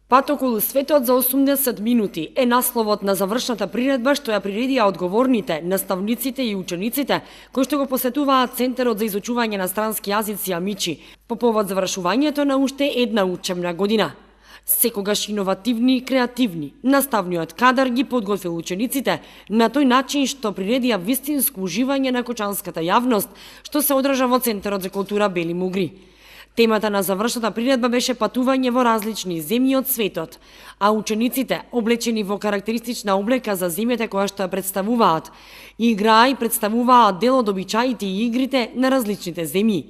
Пат околу светот за 80 минути е насловот на завршната приредба што ја приредија одговорните, наставниците и учениците кои што го посетуваат Центарот за изучување на странски јазици Амичи по повод завршувањето на уште една учебна година. Секогаш иновативни и креативни, наставниот кадар ги подготвил учениците на тој начин што приредија вистинско уживање на кочанската јавност што се одржа во Центарот за култура Бели Мугри. Темата на завршната приредба беше патување во различни земји од светот, а учениците, облечени во карактеристична облека за земјата која што ја представуваат, играа и представуваат дел од обичаите и игрите на различните земји.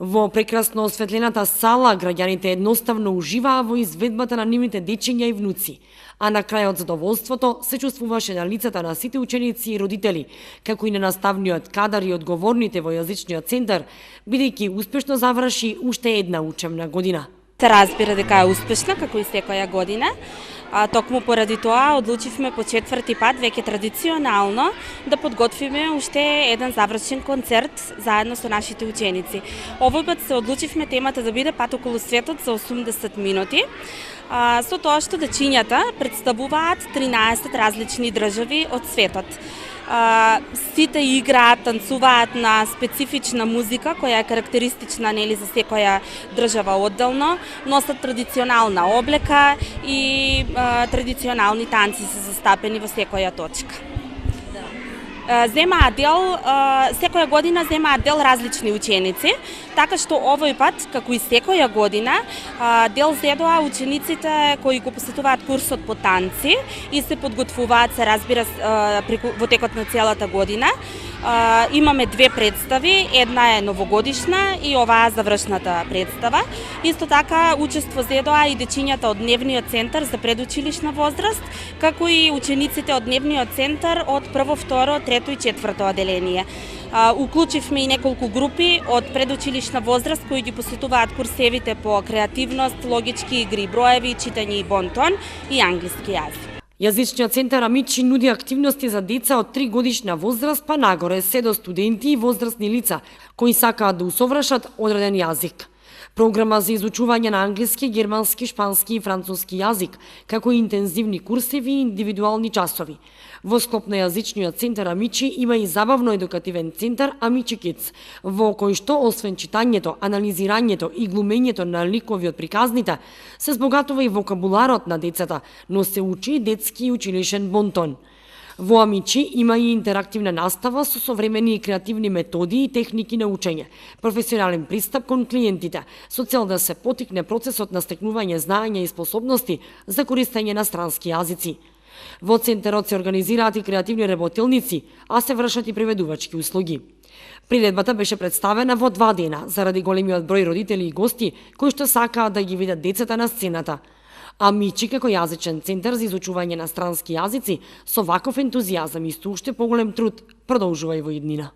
Во прекрасно осветлената сала, граѓаните едноставно уживаа во изведбата на нивните дечиња и внуци, а на крајот задоволството се чувствуваше на лицата на сите ученици и родители, како и на наставниот кадар и одговорните во јазичниот центар, бидејќи успешно заврши уште една учебна година. Се разбира дека е успешна, како и секоја година. Токму поради тоа одлучивме по четврти пат, веќе традиционално, да подготвиме уште еден завршен концерт заедно со нашите ученици. Овој пат се одлучивме темата да биде Пат околу светот за 80 минути, со тоа што дечињата представуваат 13 различни држави од светот. Сите играат, танцуваат на специфична музика која е карактеристична нели за секоја држава одделно, носат традиционална облека и традиционални танци се застапени во секоја точка. Земаат дел, секоја година земаат дел различни ученици, така што овој пат, како и секоја година, дел зедоа учениците кои го посетуваат курсот по танци и се подготвуваат, се разбира, во текот на целата година. Имаме две представи, една е новогодишна и оваа завршната представа. Исто така учество зедоа и дечињата од Дневниот центар за предучилишна возраст, како и учениците од Дневниот центар од прво, второ, трето и четврто оделение. Уклучивме и неколку групи од предучилишна возраст кои ги посетуваат курсевите по креативност, логички игри, броеви, читање и бонтон и англиски јазик. Јазичниот центар Амичи нуди активности за деца од 3 годишна возраст па нагоре, се до студенти и возрастни лица кои сакаат да усовршат одреден јазик. Програма за изучување на англиски, германски, шпански и француски јазик, како и интензивни курсеви и индивидуални часови. Во склоп на јазичниот центар Амичи има и забавно едукативен центар Амичи Kids, во кој што освен читањето, анализирањето и глумењето на ликови од приказните, се збогатува и вокабуларот на децата, но се учи и детски и училишен бонтон. Во Амичи има и интерактивна настава со современи и креативни методи и техники на учење, професионален пристап кон клиентите, со цел да се потикне процесот на стекнување знаења и способности за користење на странски јазици. Во центарот се организираат и креативни работилници, а се вршат и преведувачки услуги. Приредбата беше представена во 2 дена заради големиот број родители и гости кои што сакаат да ги видат децата на сцената. Амичи како јазичен центар за изучување на странски јазици со ваков ентузијазам и со уште поголем труд продолжува и во иднина.